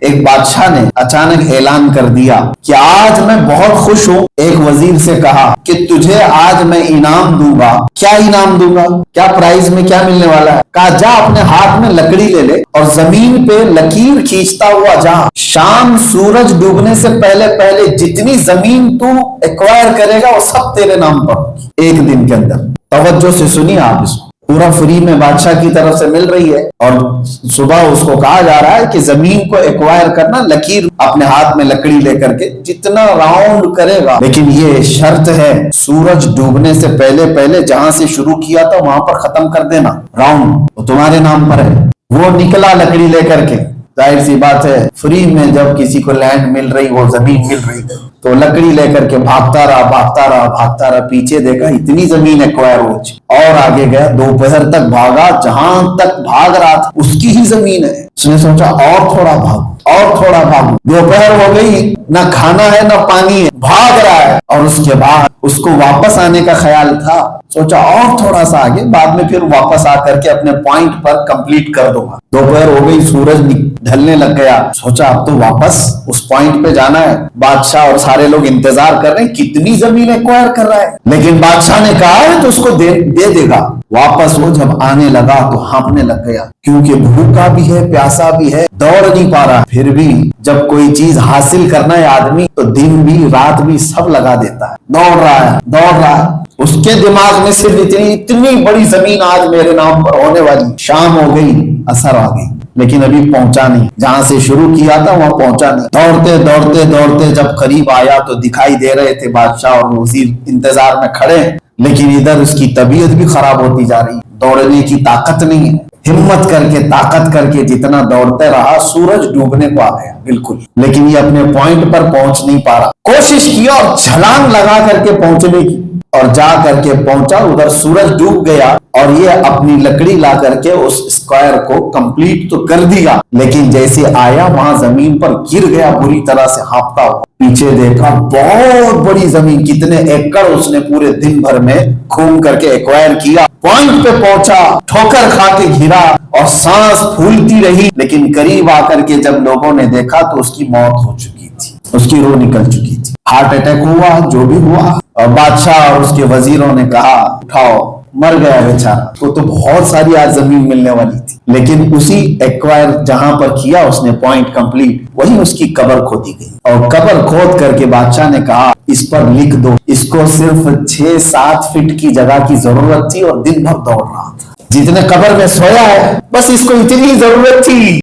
एक बादशाह ने अचानक ऐलान कर दिया कि आज मैं बहुत खुश हूँ। एक वजीर से कहा कि तुझे आज मैं इनाम दूंगा। क्या इनाम दूंगा? क्या प्राइज में क्या मिलने वाला है? कहा जा अपने हाथ में लकड़ी ले ले और जमीन पे लकीर खींचता हुआ जा। शाम सूरज डूबने से पहले पहले जितनी जमीन तू एक्वायर करेगा वो सब तेरे नाम पर एक दिन के अंदर। तवज्जो से सुनिए आप इसको, पूरा फ्री में बादशाह की तरफ से मिल रही है और सुबह उसको कहा जा रहा है कि जमीन को एक्वायर करना, लकीर अपने हाथ में लकड़ी लेकर के जितना राउंड करेगा, लेकिन ये शर्त है सूरज डूबने से पहले पहले जहां से शुरू किया था वहां पर खत्म कर देना राउंड, वो तुम्हारे नाम पर है। वो निकला लकड़ी लेकर के। जाहिर सी बात है फ्री में जब किसी को लैंड मिल रही, वो जमीन मिल रही तो लकड़ी लेकर के भागता रहा भागता रहा भागता रहा। पीछे देखा इतनी जमीन एक्वायर हो चुकी और आगे गया, दोपहर तक भागा, जहां तक भाग रहा था उसकी ही जमीन है। उसने सोचा और थोड़ा भागू और थोड़ा भागू। दोपहर हो गई, ना खाना है ना पानी है, भाग रहा है। और उसके बाद उसको वापस आने का ख्याल था, सोचा और थोड़ा सा आगे, बाद में फिर वापस आकर के अपने पॉइंट पर कंप्लीट कर दूंगा। दोपहर हो गई, सूरज ढलने लग गया, सोचा अब तो वापस उस पॉइंट पे जाना है। बादशाह और सारे लोग इंतजार कर रहे हैं कितनी जमीन एक्वायर कर रहा है, लेकिन बादशाह ने कहा है तो उसको दे देगा। वापस वो जब आने लगा तो हाँफने लग गया, क्योंकि भूखा भी है प्यासा भी है, दौड़ नहीं पा रहा। फिर भी जब कोई चीज हासिल करना है आदमी तो दिन भी रात भी सब लगा देता है। दौड़ रहा है दौड़ रहा है, उसके दिमाग में सिर्फ इतनी बड़ी जमीन आज मेरे नाम पर होने वाली। शाम हो गई, असर आ गई, लेकिन अभी पहुंचा नहीं, जहां से शुरू किया था वहां पहुंचा नहीं। दौड़ते दौड़ते दौड़ते जब करीब आया तो दिखाई दे रहे थे बादशाह और वजीर इंतजार में खड़े, लेकिन इधर उसकी तबीयत भी खराब होती जा रही, दौड़ने की ताकत नहीं है। हिम्मत करके ताकत करके जितना दौड़ते रहा, सूरज डूबने को आ गया बिल्कुल, लेकिन ये अपने पॉइंट पर पहुंच नहीं पा रहा। कोशिश की और छलांग लगा करके पहुंचने की, और जा करके पहुंचा, उधर सूरज डूब गया और ये अपनी लकड़ी ला करके उस स्क्वायर को कंप्लीट तो कर दिया, लेकिन जैसे आया वहां जमीन पर गिर गया बुरी तरह से हाँफता हुआ। पीछे देखा बहुत बड़ी जमीन, कितने एकड़ उसने पूरे दिन भर में घूम करके एक्वायर किया। पॉइंट पे पहुंचा, ठोकर खा के गिरा और सांस फूलती रही, लेकिन करीब आकर के जब लोगों ने देखा तो उसकी मौत हो चुकी थी, उसकी रूह निकल चुकी थी। हार्ट अटैक हुआ, जो भी हुआ। और बादशाह और उसके वजीरों ने कहा उठाओ, मर गया बेचारा, उसको तो बहुत सारी आज जमीन मिलने वाली थी, लेकिन उसी एक्वायर जहां पर किया उसने पॉइंट कंप्लीट, वही उसकी कब्र खोदी गई। और कब्र खोद करके बादशाह ने कहा इस पर लिख दो, इसको सिर्फ 6-7 फीट की जगह की जरूरत थी और दिन भर दौड़ रहा था। जितने कब्र में सोया है बस इसको इतनी जरूरत थी।